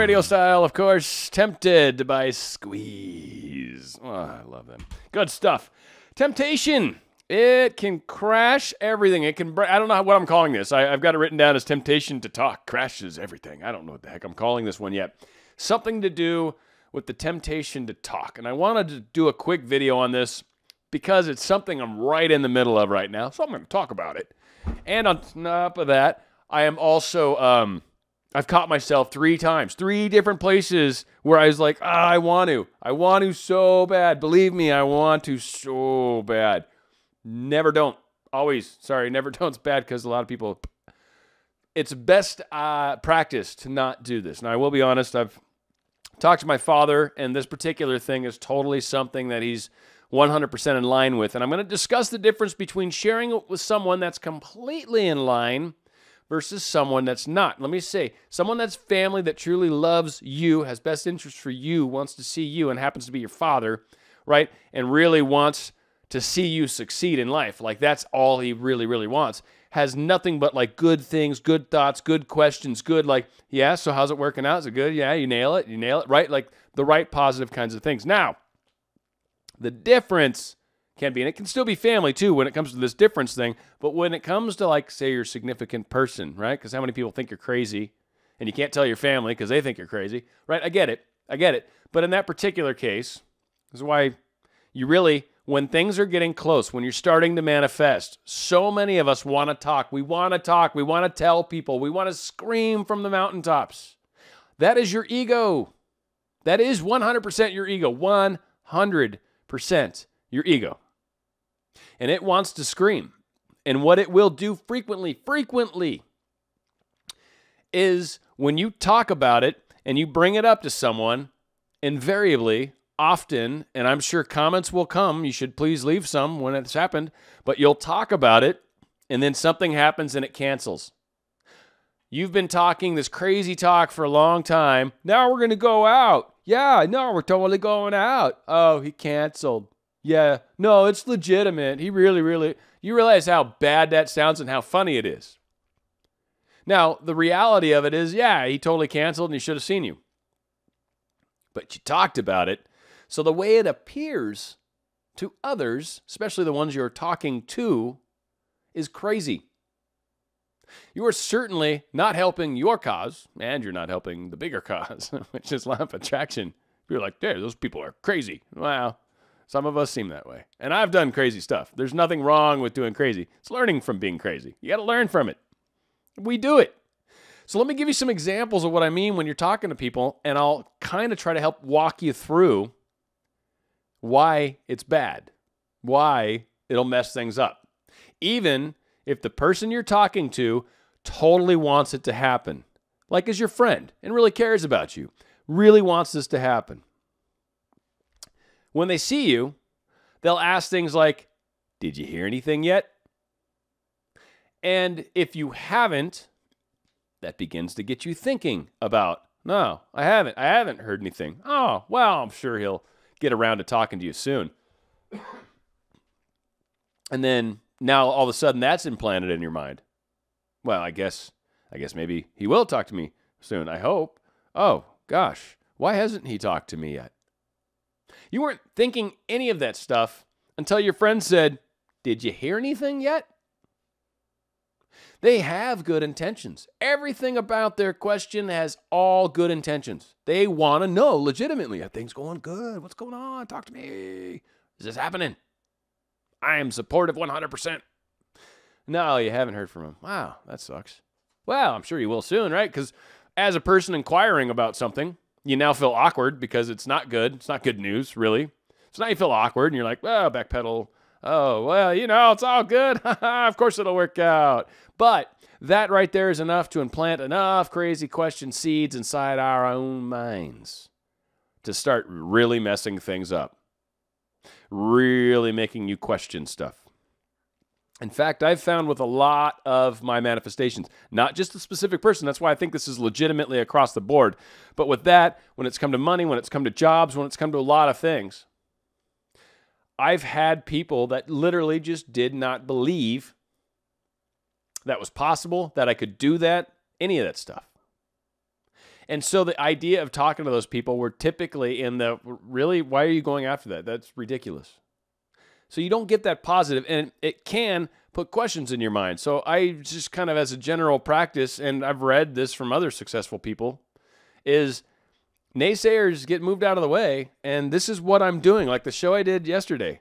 RadioStyle, of course. Tempted by Squeeze. Oh, I love them. Good stuff. Temptation. It can crash everything. It can. I don't know what I'm calling this. I've got it written down as temptation to talk. Crashes everything. I don't know what the heck I'm calling this one yet. Something to do with the temptation to talk. And I wanted to do a quick video on this because it's something I'm right in the middle of right now. So I'm going to talk about it. And on top of that, I am also... I've caught myself 3 times, 3 different places where I was like, I want to so bad. Believe me, I want to so bad. Never don't. Always. Sorry, never don't. It's bad because a lot of people, it's best practice to not do this. Now, I will be honest, I've talked to my father, and this particular thing is totally something that he's 100% in line with. And I'm going to discuss the difference between sharing it with someone that's completely in line versus someone that's not. Let me say, someone that's family, that truly loves you, has best interest for you, wants to see you, and happens to be your father, right? And really wants to see you succeed in life. Like, that's all he really, really wants. Has nothing but, like, good things, good thoughts, good questions, good, like, yeah, so how's it working out? Is it good? Yeah, you nail it, right? Like, the right positive kinds of things. Now, the difference can be, and it can still be family too when it comes to this difference thing, but when it comes to, like, say, your significant person, right? Because how many people think you're crazy, and you can't tell your family because they think you're crazy, right? I get it. But in that particular case, this is why you really, when things are getting close, when you're starting to manifest, so many of us want to talk. We want to talk. We want to tell people. We want to scream from the mountaintops. That is your ego. That is 100% your ego. 100% your ego. And it wants to scream. And what it will do frequently, is when you talk about it and you bring it up to someone, invariably, often, and I'm sure comments will come, you should please leave some when it's happened, but you'll talk about it, and then something happens and it cancels. You've been talking this crazy talk for a long time. Now we're going to go out. Yeah, no, we're totally going out. Oh, he canceled. Yeah, no, it's legitimate. He really, you realize how bad that sounds and how funny it is. Now, the reality of it is, yeah, he totally canceled and he should have seen you. But you talked about it. So the way it appears to others, especially the ones you're talking to, is crazy. You are certainly not helping your cause, and you're not helping the bigger cause, which is law of attraction. You're like, there, those people are crazy. Wow. Some of us seem that way. And I've done crazy stuff. There's nothing wrong with doing crazy. It's learning from being crazy. You got to learn from it. We do it. So let me give you some examples of what I mean when you're talking to people, and I'll kind of try to help walk you through why it's bad, why it'll mess things up. Even if the person you're talking to totally wants it to happen, like is your friend and really cares about you, really wants this to happen. When they see you, they'll ask things like, did you hear anything yet? And if you haven't, that begins to get you thinking about, no, I haven't heard anything. Oh, well, I'm sure he'll get around to talking to you soon. And then now all of a sudden that's implanted in your mind. Well, I guess maybe he will talk to me soon. I hope. Oh, gosh, why hasn't he talked to me yet? You weren't thinking any of that stuff until your friend said, did you hear anything yet? They have good intentions. Everything about their question has all good intentions. They want to know legitimately, are things going good? What's going on? Talk to me. Is this happening? I am supportive 100%. No, you haven't heard from him. Wow, that sucks. Well, I'm sure you will soon, right? Because as a person inquiring about something, you now feel awkward because it's not good. It's not good news, really. So now you feel awkward and you're like, well, backpedal. Oh, well, it's all good. Of course it'll work out. But that right there is enough to implant enough crazy question seeds inside our own minds to start really messing things up. Really making you question stuff. In fact, I've found with a lot of my manifestations, not just a specific person, that's why I think this is legitimately across the board, but with that, when it's come to money, when it's come to jobs, when it's come to a lot of things, I've had people that literally just did not believe that was possible, that I could do that, any of that stuff. And so the idea of talking to those people were typically in the, really, why are you going after that? That's ridiculous. So you don't get that positive, and it can put questions in your mind. So I just kind of, as a general practice, and I've read this from other successful people, is naysayers get moved out of the way, and this is what I'm doing. Like the show I did yesterday.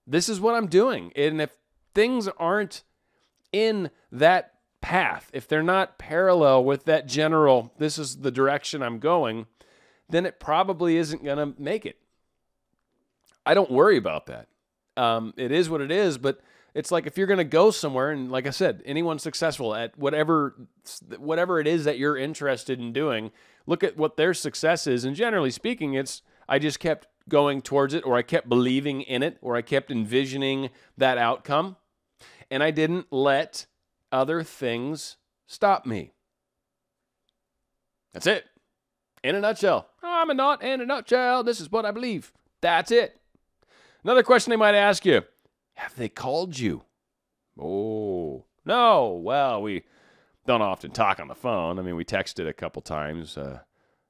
This is what I'm doing. And if things aren't in that path, if they're not parallel with that general, this is the direction I'm going, then it probably isn't going to make it. I don't worry about that. It is what it is, but it's like if you're going to go somewhere, and like I said, anyone successful at whatever it is that you're interested in doing, look at what their success is. And generally speaking, it's, I just kept going towards it, or I kept believing in it, or I kept envisioning that outcome, and I didn't let other things stop me. That's it. In a nutshell. I'm a knot in a nutshell. This is what I believe. That's it. Another question they might ask you, have they called you? Oh, no. Well, we don't often talk on the phone. I mean, we texted a couple times.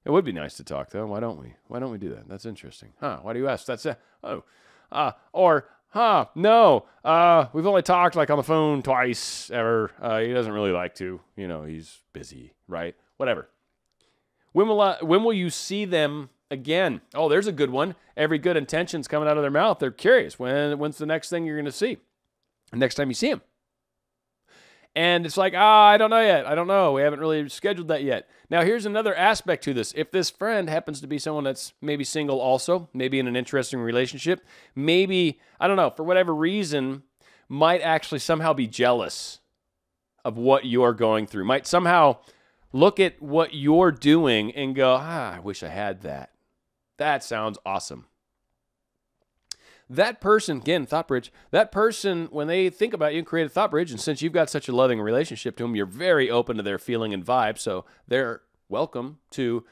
It would be nice to talk, though. Why don't we? Why don't we do that? That's interesting. Huh, why do you ask? That's no. We've only talked like on the phone twice ever. He doesn't really like to. You know, he's busy, right? Whatever. When will you see them again? Oh, there's a good one. Every good intention's coming out of their mouth. They're curious. When's the next thing you're going to see? The next time you see them. And it's like, I don't know yet. I don't know. We haven't really scheduled that yet. Now, here's another aspect to this. If this friend happens to be someone that's maybe single also, maybe in an interesting relationship, maybe, I don't know, for whatever reason, might actually somehow be jealous of what you're going through, might somehow look at what you're doing and go, I wish I had that. That sounds awesome. That person, again, thought bridge, that person, when they think about you and create a thought bridge, and since you've got such a loving relationship to them, you're very open to their feeling and vibe, so they're welcome to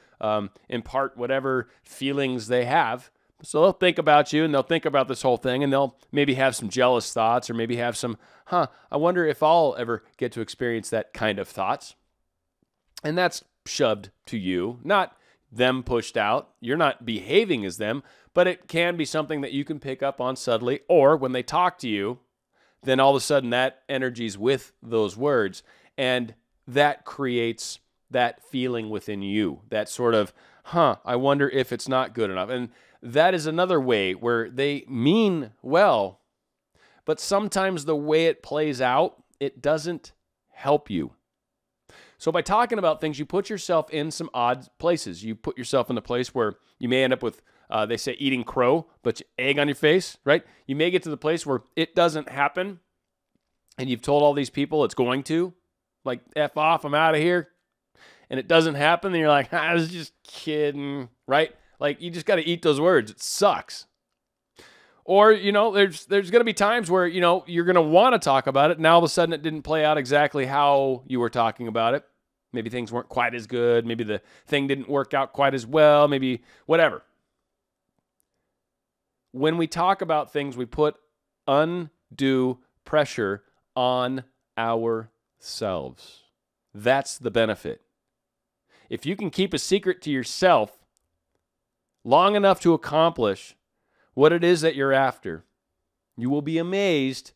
impart whatever feelings they have. So they'll think about you, and they'll think about this whole thing, and they'll maybe have some jealous thoughts, or maybe have some, I wonder if I'll ever get to experience that kind of thoughts. And that's shoved to you, not them pushed out. You're not behaving as them, but it can be something that you can pick up on subtly, or when they talk to you, then all of a sudden that energy's with those words, and that creates that feeling within you, that sort of, I wonder if it's not good enough. And that is another way where they mean well, but sometimes the way it plays out, it doesn't help you. So by talking about things, you put yourself in some odd places. You put yourself in a place where you may end up with, they say, eating crow, but egg on your face, right? You may get to the place where it doesn't happen, and you've told all these people it's going to, like, F off, I'm out of here, and it doesn't happen, and you're like, I was just kidding, right? Like, you just got to eat those words. It sucks. Or, there's going to be times where, you're going to want to talk about it. Now, all of a sudden, it didn't play out exactly how you were talking about it. Maybe things weren't quite as good. Maybe the thing didn't work out quite as well. Maybe whatever. When we talk about things, we put undue pressure on ourselves. That's the benefit. If you can keep a secret to yourself long enough to accomplish what it is that you're after, you will be amazed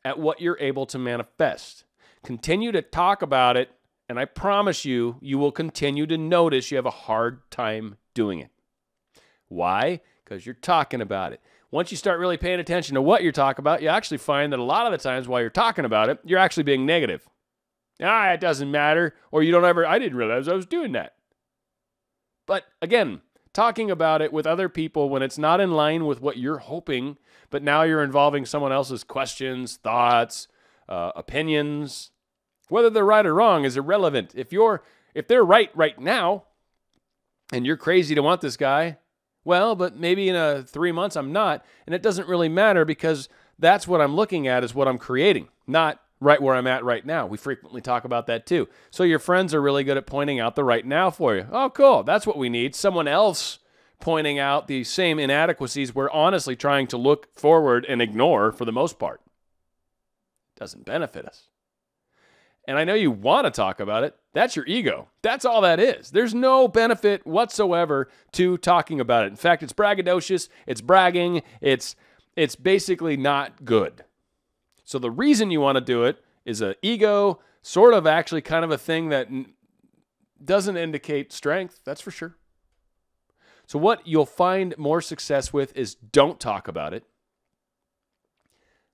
at what you're able to manifest. Continue to talk about it, and I promise you, you will continue to notice you have a hard time doing it. Why? Because you're talking about it. Once you start really paying attention to what you're talking about, you actually find that a lot of the times while you're talking about it, you're actually being negative. It doesn't matter, or you don't ever, I didn't realize I was doing that. But again, talking about it with other people when it's not in line with what you're hoping, but now you're involving someone else's questions, thoughts, opinions, whether they're right or wrong is irrelevant. If they're right now, and you're crazy to want this guy, well, but maybe in 3 months I'm not, and it doesn't really matter because that's what I'm looking at is what I'm creating, not right where I'm at right now. We frequently talk about that too. So your friends are really good at pointing out the right now for you. Oh, cool. That's what we need. Someone else pointing out the same inadequacies we're honestly trying to look forward and ignore for the most part. Doesn't benefit us. and I know you want to talk about it, that's your ego. That's all that is. There's no benefit whatsoever to talking about it. In fact, it's braggadocious, it's bragging, it's basically not good. So the reason you want to do it is an ego, sort of actually kind of a thing that doesn't indicate strength, that's for sure. So what you'll find more success with is don't talk about it.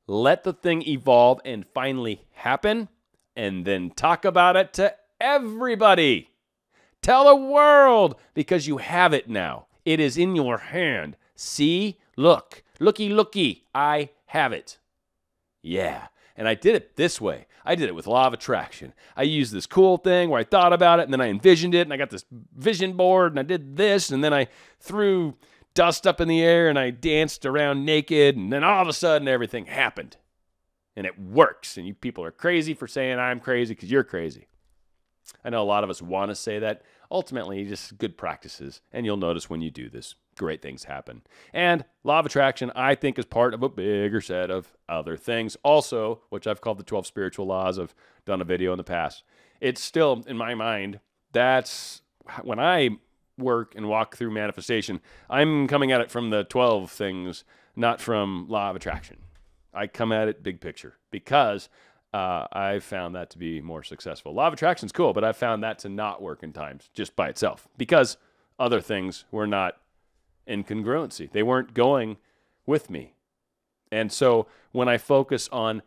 Let the thing evolve and finally happen, and then talk about it to everybody. Tell the world, because you have it now. It is in your hand. See? Look. Looky. I have it. Yeah. And I did it this way. I did it with law of attraction. I used this cool thing where I thought about it, and then I envisioned it, and I got this vision board, and I did this, and then I threw dust up in the air, and I danced around naked, and then all of a sudden everything happened. And it works. And you people are crazy for saying I'm crazy because you're crazy. I know a lot of us want to say that. Ultimately, just good practices. And you'll notice when you do this, great things happen. And law of attraction, I think, is part of a bigger set of other things. Also, which I've called the 12 spiritual laws. I've done a video in the past. It's still, in my mind, that's when I work and walk through manifestation, I'm coming at it from the 12 things, not from law of attraction. I come at it big picture because I've found that to be more successful. Law of attraction is cool, but I've found that to not work in times just by itself because other things were not in congruency. They weren't going with me. And so when I focus on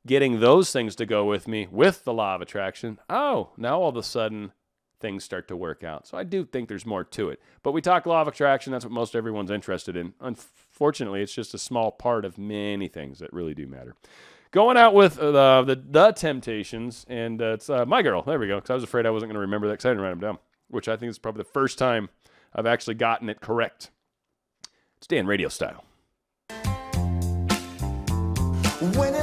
getting those things to go with me with the law of attraction, now all of a sudden things start to work out. So I do think there's more to it. But we talk law of attraction. That's what most everyone's interested in. Unfortunately, it's just a small part of many things that really do matter. Going out with the Temptations, and it's My Girl. There we go, because I was afraid I wasn't going to remember that because I didn't write them down, which I think is probably the first time I've actually gotten it correct. Stay in radio style. When